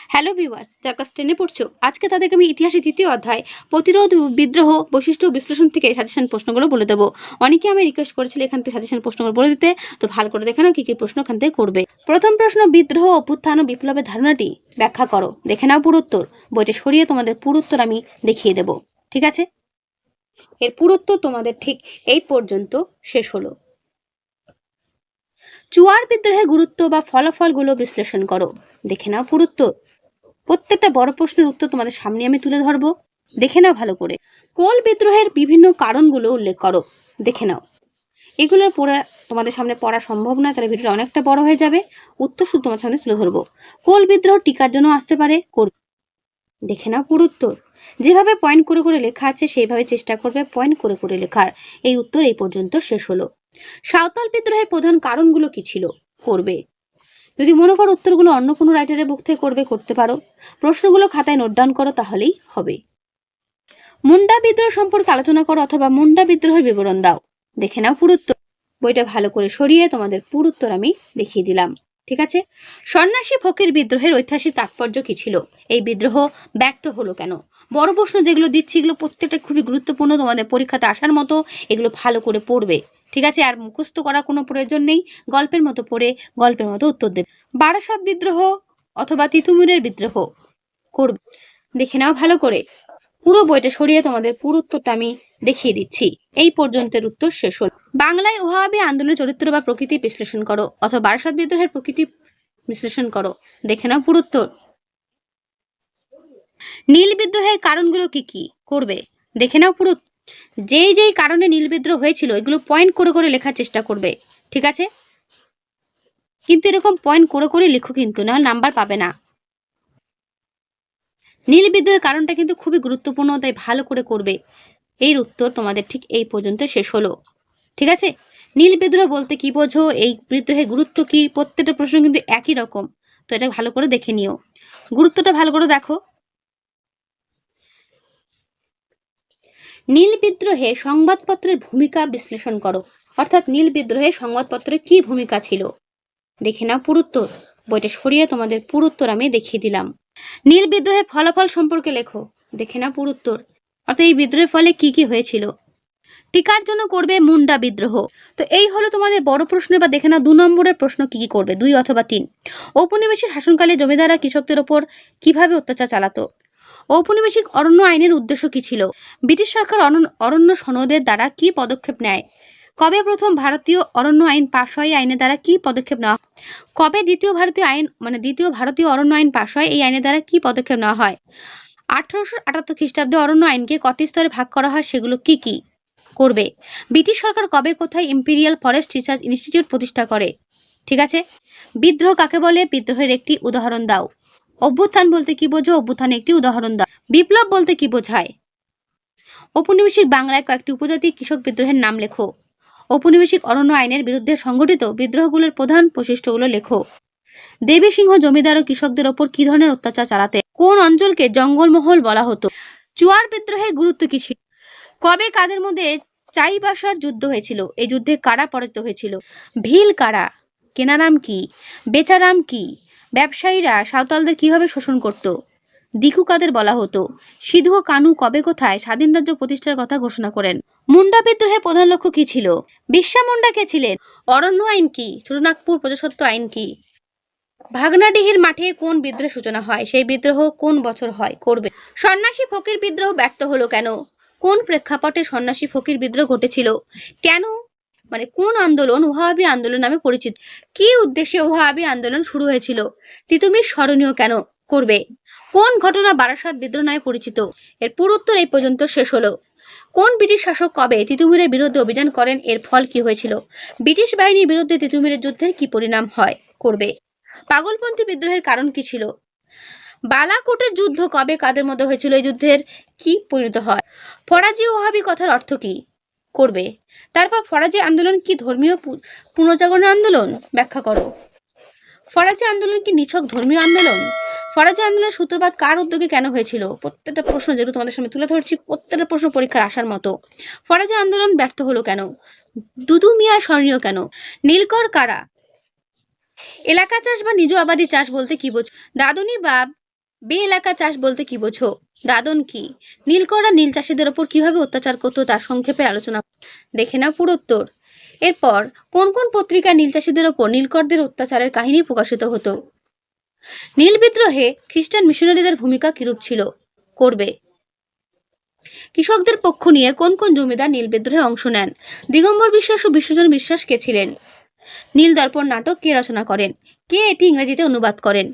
Hello viewers, যারা class 10 পড়ছো, আজকে তাদেরকে আমি ইতিহাসের তৃতীয় অধ্যায় প্রতিরোধ, বিদ্রোহ, বৈশিষ্ট্য ও বিশ্লেষণ থেকে সাজেশন প্রশ্নগুলো বলে দেবো। অনেকে আমি রিকোয়েস্ট করেছিল এখান থেকে সাজেশন প্রশ্নগুলো বলে দিতে, তো ভালো করে দেখে নাও কি কি প্রশ্ন এখান থেকে করবে। প্রথম প্রশ্ন, বিদ্রোহ, অভ্যুত্থান ও বিপ্লবের ধারণাটি ব্যাখ্যা করো। দেখে নাও পুরো উত্তর। বইটা সরিয়ে তোমাদের পুরো উত্তর আমি দেখিয়ে দেবো, ঠিক আছে? এর পুরো উত্তর তোমাদের ঠিক এই পর্যন্ত শেষ হলো। চুয়ার বিদ্রোহের গুরুত্ব বা ফলাফলগুলো বিশ্লেষণ করো। দেখে নাও পুরো উত্তর। প্রত্যেকটা বড় প্রশ্নের উত্তর তোমাদের সামনে আমি তুলে ধরবো, দেখে নাও ভালো করে। কোল বিদ্রোহের বিভিন্ন কারণগুলো উল্লেখ করো। দেখে নাও। এগুলো পড়া তোমাদের সামনে পড়া সম্ভব না, তাহলে ভিডিওটা অনেকটা বড় হয়ে যাবে। উত্তর শুধু তোমার সামনে তুলে ধরবো। কোল বিদ্রোহ টিকার জন্য আসতে পারে। দেখে নাও পুরো উত্তর। যেভাবে পয়েন্ট করে করে লেখা আছে সেইভাবে চেষ্টা করবে পয়েন্ট করে করে লেখার। এই উত্তর এই পর্যন্ত শেষ হলো। সাঁওতাল বিদ্রোহের প্রধান কারণগুলো কি ছিল? করবে। যদি মনে করো উত্তরগুলো অন্য কোনো রাইটারের বুক থেকে করতে পারো। প্রশ্নগুলো খাতায় নোট ডাউন করো, তাহলেই হবে। মুন্ডা বিদ্রোহ সম্পর্কে আলোচনা করো অথবা মুন্ডা বিদ্রোহের বিবরণ দাও। দেখে নাও পুরো উত্তর। বইটা ভালো করে সরিয়ে তোমাদের পুরো উত্তর আমি দেখিয়ে দিলাম, ঠিক আছে? সন্ন্যাসী ফকির বিদ্রোহের ঐতিহাসিক তাৎপর্য কি ছিল? এই বিদ্রোহ ব্যর্থ হলো কেন? বড় প্রশ্ন যেগুলো দিচ্ছি এগুলো প্রত্যেকটা খুবই গুরুত্বপূর্ণ, তোমাদের পরীক্ষাতে আসার মতো। এগুলো ভালো করে পড়বে, ঠিক আছে? আর মুখস্থ করার কোনো প্রয়োজন নেই। গল্পের মতো পড়ে গল্পের মতো উত্তর দেবে। বারাসাত বিদ্রোহ অথবা তিতুমিরের বিদ্রোহ করবে। দেখে নাও ভালো করে। পুরো বইটা সরিয়ে তোমাদের পুরো উত্তরটা আমি দেখিয়ে দিচ্ছি। এই পর্যন্তের উত্তর শেষ হল। বাংলায় ওহাবি আন্দোলনের চরিত্র বা প্রকৃতি বিশ্লেষণ করো অথবা বারাসাত বিদ্রোহের প্রকৃতি বিশ্লেষণ করো। দেখে নাও পুরো উত্তর। নীল বিদ্রোহের কারণগুলো কি কি? করবে। দেখে নাও পুরো। যেই যেই কারণে নীল বিদ্রোহ হয়েছিল এগুলো পয়েন্ট করে করে লেখার চেষ্টা করবে, ঠিক আছে? কিন্তু এরকম পয়েন্ট করে করে লেখো, কিন্তু না নাম্বার পাবে না। নীল বিদ্রোহের কারণটা কিন্তু খুবই গুরুত্বপূর্ণ, তাই ভালো করে করবে। এর উত্তর তোমাদের ঠিক এই পর্যন্ত শেষ হলো, ঠিক আছে? নীল বিদ্রোহ বলতে কি বোঝো, এই বিদ্রোহের গুরুত্ব কি? প্রত্যেকটা প্রশ্ন কিন্তু একই রকম, তো এটা ভালো করে দেখে নিও। গুরুত্বটা ভালো করে দেখো। নীল বিদ্রোহে সংবাদপত্রের ভূমিকা বিশ্লেষণ করো, অর্থাৎ নীল বিদ্রোহে সংবাদপত্রের কি ভূমিকা ছিল? দেখে নাও পুরো উত্তর। বইটা সরিয়ে তোমাদের পুরো উত্তর আমি দেখিয়ে দিলাম। নীল বিদ্রোহের ফলাফল সম্পর্কে লেখো। দেখে নাও পুরো উত্তর। অর্থাৎ এই বিদ্রোহের ফলে কি কি হয়েছিল। টিকার জন্য করবে মুন্ডা বিদ্রোহ। তো এই হলো তোমাদের বড় প্রশ্ন। বা দেখে নাও 2 নম্বরের প্রশ্ন কি কি করবে, 2 অথবা 3। ঔপনিবেশিক শাসনকালে জমিদাররা কৃষকদের ওপর কিভাবে অত্যাচার চালাতো? ঔপনিবেশিক অরণ্য আইনের উদ্দেশ্য কি ছিল? ব্রিটিশ সরকার অরণ্য সনদের দ্বারা কি পদক্ষেপ নেয়? কবে প্রথম ভারতীয় অরণ্য আইন পাশ হয়? আইনের দ্বারা কি পদক্ষেপ নেওয়া? কবে দ্বিতীয় ভারতীয় অরণ্য আইন পাশ হয়? এই আইনের দ্বারা কি পদক্ষেপ নেওয়া হয়? 1878 খ্রিস্টাব্দে অরণ্য আইনকে কটি স্তরে ভাগ করা হয়, সেগুলো কি কি? করবে। ব্রিটিশ সরকার কবে কোথায় ইম্পেরিয়াল ফরেস্ট রিসার্চ ইনস্টিটিউট প্রতিষ্ঠা করে? ঠিক আছে। বিদ্রোহ কাকে বলে? বিদ্রোহের একটি উদাহরণ দাও। অভ্যুত্থান বলতে কি বোঝো? অভ্যুত্থানের একটি উদাহরণ দাও। বিপ্লব বলতে কি বোঝায়? ঔপনিবেশিক বাংলায় কয়েকটি উপজাতি কৃষক বিদ্রোহের নাম লেখো। ঔপনিবেশিক অরণ্য আইনের বিরুদ্ধে সংগঠিত বিদ্রোহগুলোর প্রধান বৈশিষ্ট্যগুলো লেখো। দেবী সিংহ জমিদার ও কৃষকদের ওপর কি ধরনের অত্যাচার চালাতে? কোন অঞ্চলকে জঙ্গলমহল বলা হতো? চুয়ার বিদ্রোহের গুরুত্ব কি ছিল? কবে কাদের মধ্যে চাইবাসার যুদ্ধ হয়েছিল? এই যুদ্ধে কারা পরাজিত হয়েছিল? ভিল কারা? কেনারাম কি? বেচারাম কি? ব্যবসায়ীরা সাঁওতালদের কিভাবে শোষণ করত? দিকু কাদের বলা হতো? সিধু ও কানু কবে কোথায় স্বাধীন রাজ্য প্রতিষ্ঠার কথা ঘোষণা করেন? মুন্ডা বিদ্রোহের প্রধান লক্ষ্য কি ছিল? বিরসা মুন্ডা কে ছিলেন? অরণ্য আইন কি? ছোটনাগপুর প্রজাস্বত্ব আইন কি? ভাগনাডিহির মাঠে কোন বিদ্রোহের সূচনা হয়? সেই বিদ্রোহ কোন বছর হয়? করবে। সন্ন্যাসী ফকির বিদ্রোহ ব্যর্থ হলো কেন? কোন প্রেক্ষাপটে সন্ন্যাসী ফকির বিদ্রোহ ঘটেছিল? কেন, কোন আন্দোলন ওহাবি আন্দোলন নামে পরিচিত? কি উদ্দেশ্যে ওহাবি আন্দোলন শুরু হয়েছিল? তিতুমির স্মরণীয় কেন? করবে। কোন ঘটনা বারাসাত বিদ্রোহ নামে পরিচিত? এর পুরো উত্তর এই পর্যন্ত শেষ হলো। কোন ব্রিটিশ শাসক কবে তিতুমিরের বিরুদ্ধে অভিযান করেন? এর ফল কি হয়েছিল? ব্রিটিশ বাহিনীর বিরুদ্ধে তিতুমিরের যুদ্ধের কি পরিণাম হয়? করবে। পাগলপন্থী বিদ্রোহের কারণ কি ছিল? বালাকোটের যুদ্ধ কবে কাদের মধ্যে হয়েছিল? এই যুদ্ধের কি পরিণত হয়? ফরাজি ওহাবি কথার অর্থ কি? করবে। তারপর ফরাজি আন্দোলন কি ধর্মীয় পুনর্জাগরণ আন্দোলন? ব্যাখ্যা করো। ফরাজি আন্দোলন কি নিছক ধর্মীয় আন্দোলন? ফরাজি আন্দোলনের সূত্রপাত কার উদ্যোগে কেন হয়েছিল? প্রত্যেকটা প্রশ্ন যেগুলো তোমাদের সামনে তুলে ধরছি, প্রত্যেকটা প্রশ্ন পরীক্ষার আসার মতো। ফরাজি আন্দোলন ব্যর্থ হলো কেন? দুদু মিয়া স্মরণীয় কেন? নীলকর কারা? এলাকা চাষ বা নিজ আবাদি চাষ বলতে কি বোঝো? দাদুনি বা বে এলাকা চাষ বলতে কি বোঝো? দাদন কি? নীলকররা নীল চাষীদের ওপর কিভাবে অত্যাচার করতো তার সংক্ষেপে আলোচনা। দেখে নাও পুরো উত্তর। এরপর কোন কোন পত্রিকায় নীল চাষীদের ওপর নীলকরদের অত্যাচারের কাহিনী প্রকাশিত হতো? নীল বিদ্রোহে খ্রিস্টান মিশনারিদের ভূমিকা কিরূপ ছিল? করবে। কৃষকদের পক্ষ নিয়ে কোন কোন জমিদার নীল বিদ্রোহে অংশ নেন? দিগম্বর বিশ্বাস ও বিশ্বজন বিশ্বাস কে ছিলেন? নীল দর্পণ নাটক কে রচনা করেন? কে এটি ইংরেজিতে অনুবাদ করেন?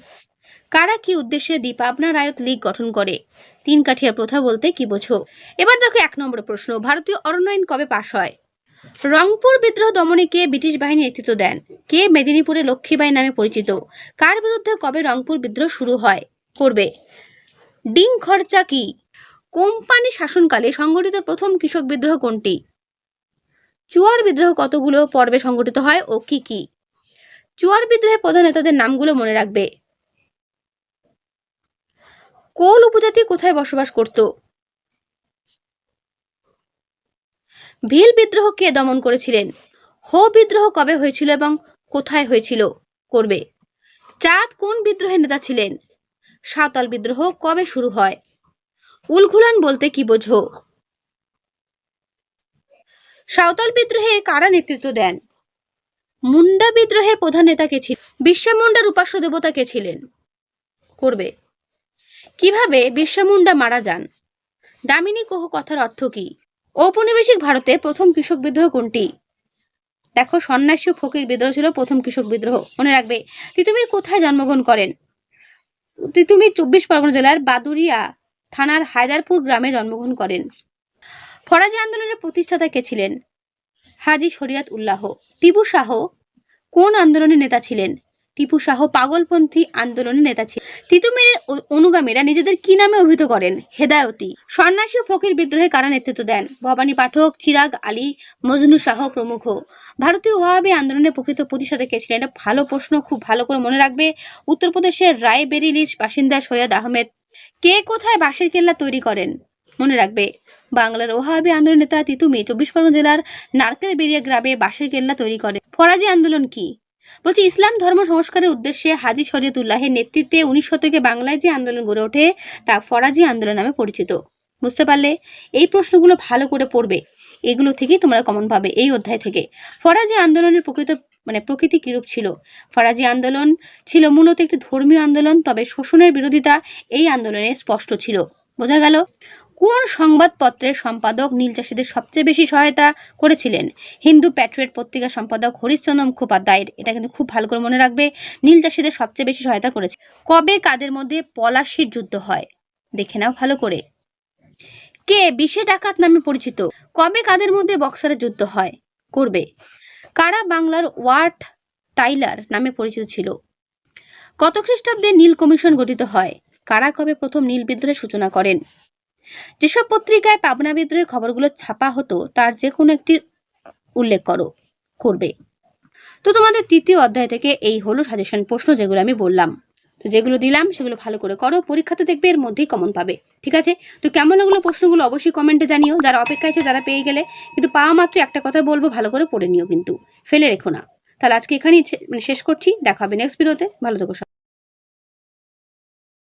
কারা কি উদ্দেশ্যে দ্বীপ পাবনা রায়ত লীগ গঠন করে? তিন কাঠিয়া প্রথা বলতে কি বোঝো? এবার দেখো 1 নম্বর প্রশ্ন, ভারতীয় অরণ্য আইন কবে পাশ হয়? রংপুর বিদ্রোহ দমনে কে ব্রিটিশ বাহিনী নেতৃত্ব দেন? কে মেদিনীপুরে লক্ষ্মীবাই নামে পরিচিত? কার বিরুদ্ধে কবে রংপুর বিদ্রোহ শুরু হয়? করবে। ডিং খরচা কি? কোম্পানি শাসনকালে সংগঠিত প্রথম কৃষক বিদ্রোহ কোনটি? চুয়ার বিদ্রোহ কতগুলো পর্বে সংগঠিত হয় ও কি কি? চুয়ার বিদ্রোহের প্রধান নেতাদের নামগুলো মনে রাখবে। কোল উপজাতি কোথায় বসবাস করত? ভিল বিদ্রোহ কে দমন করেছিলেন? হো বিদ্রোহ কবে হয়েছিল এবং কোথায় হয়েছিল? করবে। চাঁদ কোন বিদ্রোহের নেতা ছিলেন? সাঁওতাল বিদ্রোহ কবে শুরু হয়? উলঘুলান বলতে কি বোঝো? সাঁওতাল বিদ্রোহে কারা নেতৃত্ব দেন? মুন্ডা বিদ্রোহের প্রধান নেতা কে ছিলেন? বিরসা মুন্ডার উপাস্য দেবতা কে ছিলেন? করবে। কিভাবে বিরসা মুন্ডা মারা যান? দামিনী কোহ কথার অর্থ কি? ঔপনিবেশিক ভারতে প্রথম কৃষক বিদ্রোহ কোনটি? দেখো, সন্ন্যাসী ও ফকির বিদ্রোহ ছিল প্রথম কৃষক বিদ্রোহ, মনে রাখবে। তিতুমির কোথায় জন্মগ্রহণ করেন? তিতুমির 24 পরগনা জেলার বাদুরিয়া থানার হায়দারপুর গ্রামে জন্মগ্রহণ করেন। ফরাজি আন্দোলনের প্রতিষ্ঠাতা কে ছিলেন? হাজী শরিয়ত উল্লাহ। টিপু শাহ কোন আন্দোলনের নেতা ছিলেন? টিপু শাহ পাগলপন্থী আন্দোলনের নেতা ছিলেন। তিতুমিরের অনুগামীরা নিজেদের কি নামে অভিহিত করেন? হেদায়তি। সন্ন্যাসী ও ফকির বিদ্রোহে কারা নেতৃত্ব দেন? ভবানী পাঠক, চিরাগ আলী, মজনু শাহ প্রমুখ। ভারতীয় ওয়াহাবি আন্দোলনের প্রকৃত প্রতিষ্ঠাতা কে ছিলেন? এটা ভালো প্রশ্ন, খুব ভালো করে মনে রাখবে। উত্তরপ্রদেশের রায়বেরিলির বাসিন্দা সৈয়দ আহমেদ। কে কোথায় বাঁশের কেল্লা তৈরি করেন? মনে রাখবে। বাংলার ওয়াহাবি আন্দোলন নেতা তিতুমি 24 পরগনা জেলার নারকেলবেড়িয়া গ্রামে বাঁশের কেল্লা তৈরি করে। ফরাজি আন্দোলন কি? বলছি, ইসলাম ধর্ম সংস্কারের উদ্দেশ্যে হাজী শরীয়তুল্লাহের নেতৃত্বে 19 শতকে বাংলায় যে আন্দোলন গড়ে ওঠে তা ফরাজি আন্দোলন নামে পরিচিত। বুঝতে পারলে? এই প্রশ্নগুলো ভালো করে পড়বে, এগুলো থেকেই তোমরা কমন পাবে এই অধ্যায় থেকে। ফরাজি আন্দোলনের প্রকৃতি কিরূপ ছিল? ফরাজি আন্দোলন ছিল মূলত একটি ধর্মীয় আন্দোলন, তবে শোষণের বিরোধিতা এই আন্দোলনে স্পষ্ট ছিল। বোঝা গেল? কোন সংবাদপত্রের সম্পাদক নীল চাষীদের সবচেয়ে বেশি সহায়তা করেছিলেন? হিন্দু প্যাট্রিয়ট পত্রিকার সম্পাদক হরিশ্চন্দ্র মুখোপাধ্যায়ের। এটা কিন্তু খুব ভালো করে মনে রাখবে, নীল চাষীদের সবচেয়ে বেশি সহায়তা করেছে। কবে কাদের মধ্যে পলাশির যুদ্ধ হয়? দেখে নাও ভালো করে। কে বিশে ডাকাত নামে পরিচিত? কবে কাদের মধ্যে বক্সারের যুদ্ধ হয়? করবে। কারা বাংলার ওয়ার্ড টাইলার নামে পরিচিত ছিল? কত খ্রিস্টাব্দে নীল কমিশন গঠিত হয়? কারা কবে প্রথম নীল বিদ্রোহের সূচনা করেন? যেসব পত্রিকায় পাবনা বিদ্রোহের খবরগুলো ছাপা হতো তার যে কোনো একটির উল্লেখ করো। করবে। তো তোমাদের তৃতীয় অধ্যায় থেকে এই হলো সাজেশন প্রশ্ন, যেগুলো আমি বললাম। তো যেগুলো দিলাম সেগুলো ভালো করে করো, পরীক্ষাতে দেখবে এর মধ্যেই কমন পাবে। ঠিক আছে? তো কেমন লাগলো প্রশ্নগুলো অবশ্যই কমেন্টে জানিও। যারা অপেক্ষা আছে, যারা পেয়ে গেলে, কিন্তু পাওয়া মাত্র একটা কথা বলবো, ভালো করে পড়ে নিও, কিন্তু ফেলে রেখো না। তাহলে আজকে এখানেই শেষ করছি, দেখা হবে নেক্সট ভিডিওতে। ভালো থেকো।